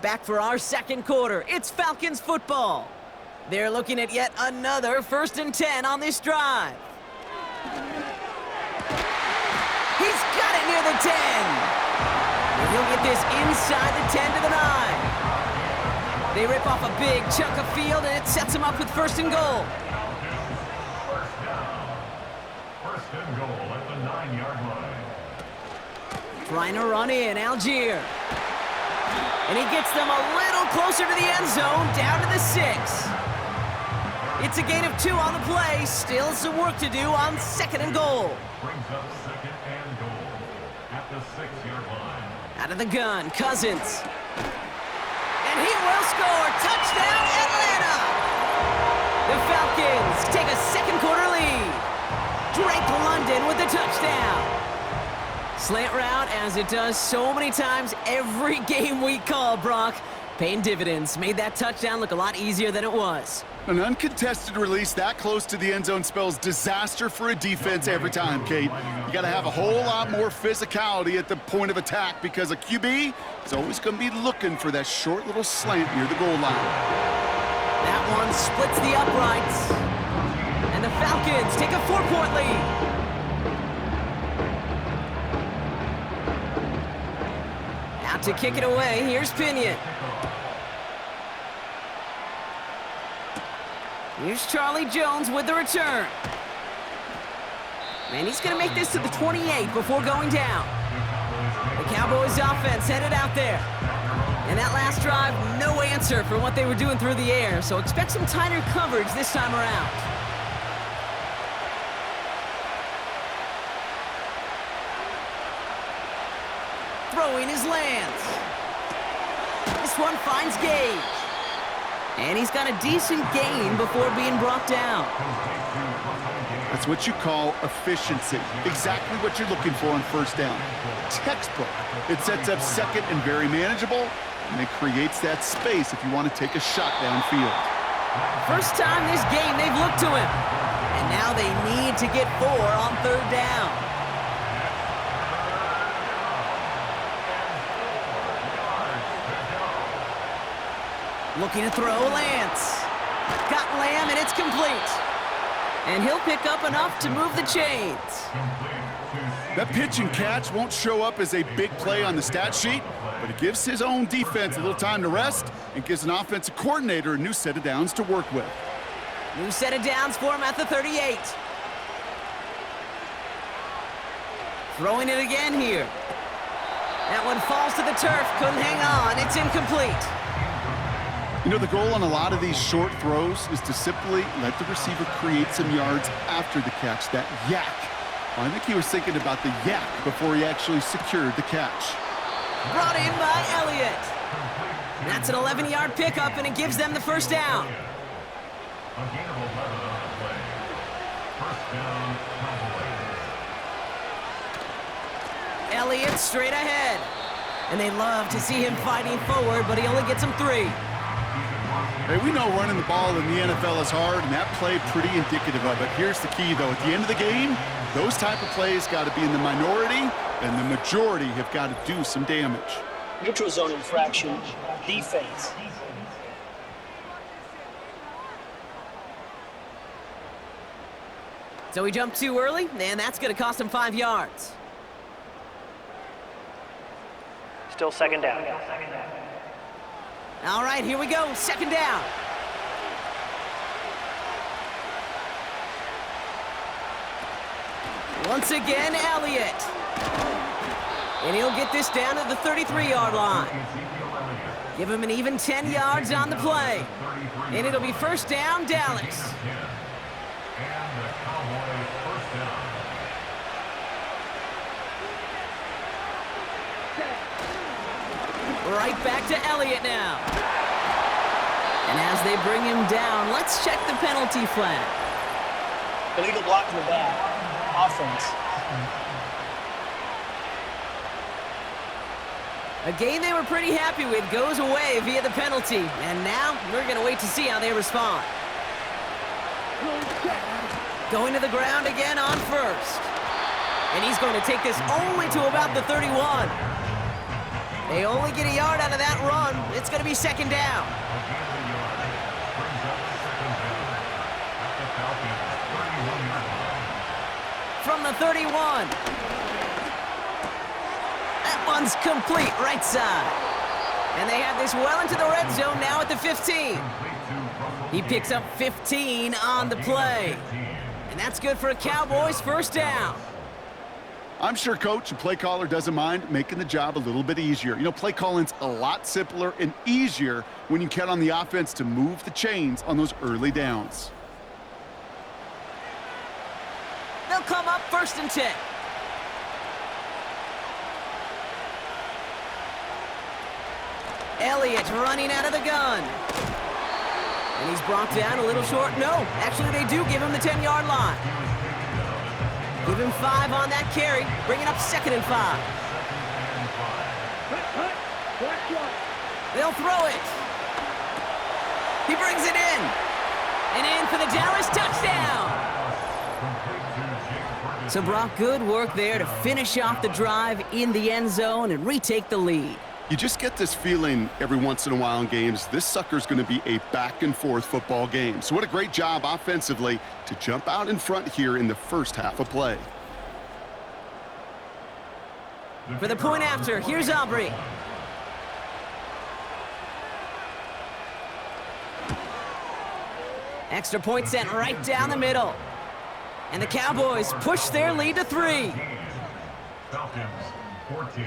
Back for our second quarter. It's Falcons football. They're looking at yet another 1st and 10 on this drive. He's got it near the 10. And he'll get this inside the 10 to the 9. They rip off a big chunk of field, and it sets him up with 1st and goal. First and goal at the 9-yard line. Trying to run in, Algier. And he gets them a little closer to the end zone, down to the 6. It's a gain of 2 on the play. Still some work to do on 2nd and goal. Brings up 2nd and goal at the 6-yard line. Out of the gun, Cousins. And he will score. Touchdown, Atlanta! The Falcons take a second quarter lead. Drake London with the touchdown. Slant route, as it does so many times every game we call, Brock. Paying dividends. Made that touchdown look a lot easier than it was. An uncontested release that close to the end zone spells disaster for a defense every time, Kate. You got to have a whole lot more physicality at the point of attack because a QB is always going to be looking for that short little slant near the goal line. That one splits the uprights. And the Falcons take a 4-point lead. Out to kick it away, here's Pinion. Here's Charlie Jones with the return. And he's going to make this to the 28 before going down. The Cowboys offense headed out there. And that last drive, no answer for what they were doing through the air, so expect some tighter coverage this time around. Throwing his lands. This one finds Gage. And he's got a decent gain before being brought down. That's what you call efficiency. Exactly what you're looking for on 1st down. Textbook. It sets up 2nd and very manageable, and it creates that space if you want to take a shot downfield. First time this game they've looked to him. And now they need to get 4 on 3rd down. Looking to throw, Lance. Got Lamb, and it's complete. And he'll pick up enough to move the chains. That pitch and catch won't show up as a big play on the stat sheet, but it gives his own defense a little time to rest and gives an offensive coordinator a new set of downs to work with. New set of downs for him at the 38. Throwing it again here. That one falls to the turf, couldn't hang on, it's incomplete. You know, the goal on a lot of these short throws is to simply let the receiver create some yards after the catch, that yak. Well, I think he was thinking about the yak before he actually secured the catch. Brought in by Elliott. That's an 11-yard pickup, and it gives them the 1st down. A gain of 11 on the play. 1st down, Cowboys. Elliott straight ahead. And they love to see him fighting forward, but he only gets them 3. Hey, we know running the ball in the NFL is hard, and that play pretty indicative of it. Here's the key, though. At the end of the game, those type of plays got to be in the minority, and the majority have got to do some damage. Neutral zone infraction, defense. So he jumped too early, and that's going to cost him 5 yards. Still 2nd down. All right, here we go, 2nd down. Once again, Elliott. And he'll get this down to the 33-yard line. Give him an even 10 yards on the play. And it'll be 1st down, Dallas. Right back to Elliott now. And as they bring him down, let's check the penalty flag. Illegal block in the back. Offense. A game they were pretty happy with goes away via the penalty. And now we're going to wait to see how they respond. Going to the ground again on 1st. And he's going to take this only to about the 31. They only get a yard out of that run. It's going to be second down. From the 31. That one's complete right side. And they have this well into the red zone now at the 15. He picks up 15 on the play. And that's good for a Cowboys first down. I'm sure coach and play caller doesn't mind making the job a little bit easier. You know, play calling's a lot simpler and easier when you count on the offense to move the chains on those early downs. They'll come up first and 10. Elliott running out of the gun. And he's brought down a little short. No, actually they do give him the 10-yard line. Give him 5 on that carry, bringing up second and 5. They'll throw it. He brings it in. And in for the Dallas touchdown. So Brock, good work there to finish off the drive in the end zone and retake the lead. You just get this feeling every once in a while in games, this sucker's going to be a back-and-forth football game. So what a great job offensively to jump out in front here in the first half of play. For the point after, here's Aubrey. Extra point sent right down the middle. And the Cowboys push their lead to 3. Falcons 14.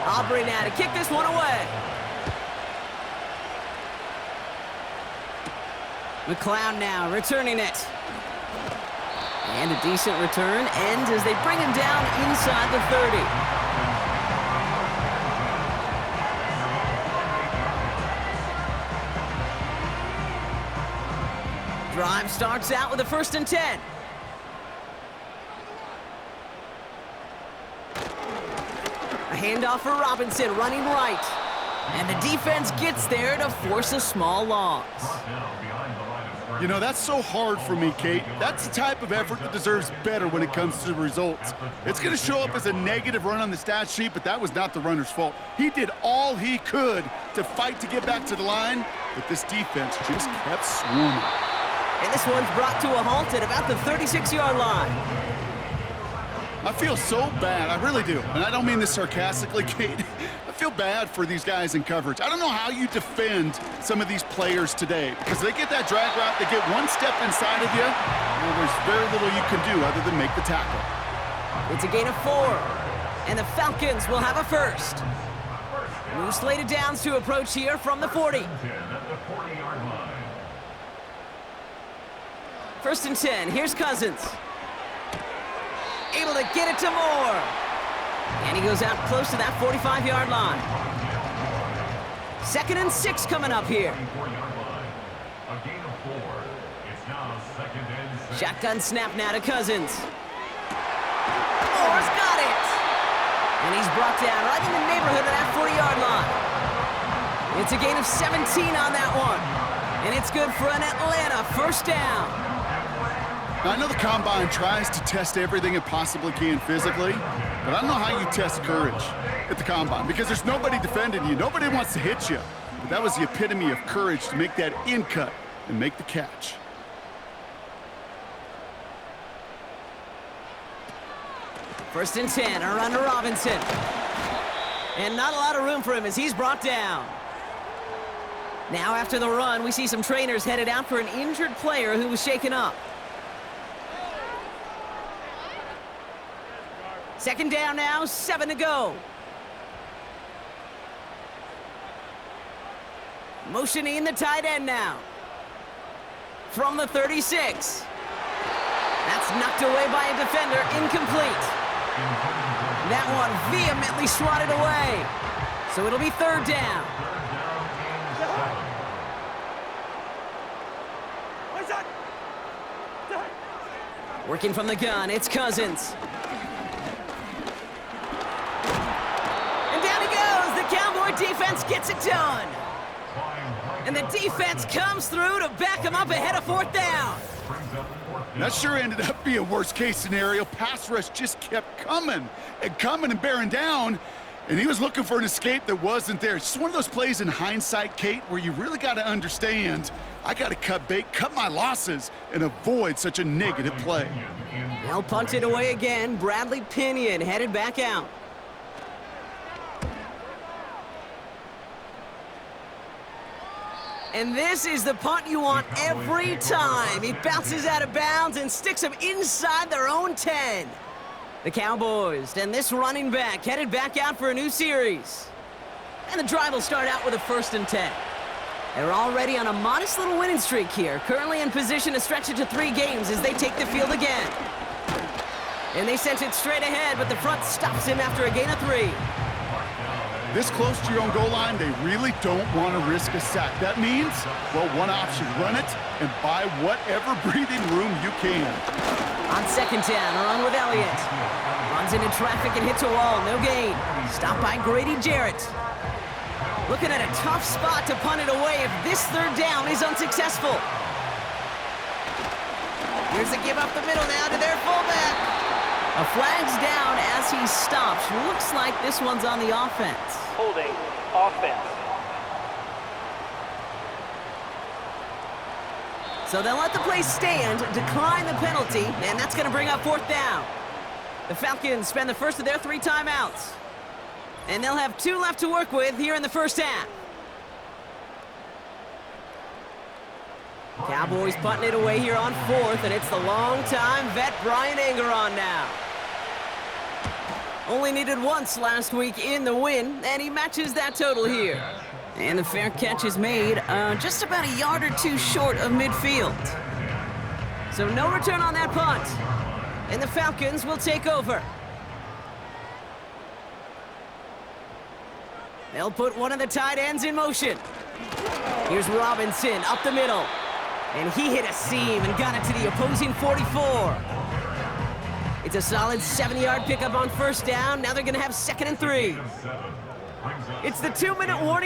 Aubrey now to kick this one away. McLeod now returning it. And a decent return ends as they bring him down inside the 30. Drive starts out with a first and 10. A handoff for Robinson, running right. And the defense gets there to force a small loss. You know, that's so hard for me, Kate. That's the type of effort that deserves better when it comes to the results. It's going to show up as a negative run on the stat sheet, but that was not the runner's fault. He did all he could to fight to get back to the line, but this defense just kept swarming. And this one's brought to a halt at about the 36-yard line. I feel so bad, I really do. And I don't mean this sarcastically, Kate. I feel bad for these guys in coverage. I don't know how you defend some of these players today, because they get that drag route, they get one step inside of you, well, there's very little you can do other than make the tackle. It's a gain of 4, and the Falcons will have a first. New slated downs to approach here from the 40. First and 10, here's Cousins. Able to get it to Moore. And he goes out close to that 45-yard line. Second and 6 coming up here. Shotgun snap now to Cousins. Moore's got it. And he's brought down right in the neighborhood of that 40-yard line. It's a gain of 17 on that one. And it's good for an Atlanta first down. Now, I know the Combine tries to test everything it possibly can physically, but I don't know how you test courage at the Combine, because there's nobody defending you. Nobody wants to hit you. But that was the epitome of courage to make that in cut and make the catch. First and 10, a run to Robinson. And not a lot of room for him as he's brought down. Now after the run, we see some trainers headed out for an injured player who was shaken up. Second down now, 7 to go. Motioning the tight end now. From the 36. That's knocked away by a defender, incomplete. That one vehemently swatted away. So it'll be third down. Working from the gun, it's Cousins. And down he goes. The Cowboy defense gets it done. And the defense comes through to back him up ahead of fourth down. That sure ended up being worst-case scenario. Pass rush just kept coming and bearing down, and he was looking for an escape that wasn't there. It's just one of those plays in hindsight, Kate, where you really got to understand, I got to cut bait, cut my losses, and avoid such a negative play. They'll punt it away again. Bradley Pinion headed back out. And this is the punt you want every time. He bounces out of bounds and sticks them inside their own 10. The Cowboys and this running back headed back out for a new series. And the drive will start out with a 1st and 10. They're already on a modest little winning streak here, currently in position to stretch it to 3 games as they take the field again. And they sent it straight ahead, but the front stops him after a gain of 3. This close to your own goal line, they really don't want to risk a sack. That means, well, one option, run it and buy whatever breathing room you can. On 2nd down, a run with Elliott. Runs into traffic and hits a wall, no gain. Stopped by Grady Jarrett. Looking at a tough spot to punt it away if this 3rd down is unsuccessful. Here's a give up the middle now to their fullback. A flag's down as he stops. Looks like this one's on the offense. Holding offense. So they'll let the play stand, decline the penalty, and that's going to bring up 4th down. The Falcons spend the first of their 3 timeouts. And they'll have 2 left to work with here in the first half. Cowboys punting it away here on 4th, and it's the long-time vet Brian Anger on now. Only needed once last week in the win, and he matches that total here. And the fair catch is made just about a yard or 2 short of midfield. So no return on that punt. And the Falcons will take over. They'll put one of the tight ends in motion. Here's Robinson up the middle. And he hit a seam and got it to the opposing 44. It's a solid 70-yard pickup on 1st down. Now they're going to have 2nd and 3. It's the 2-minute warning.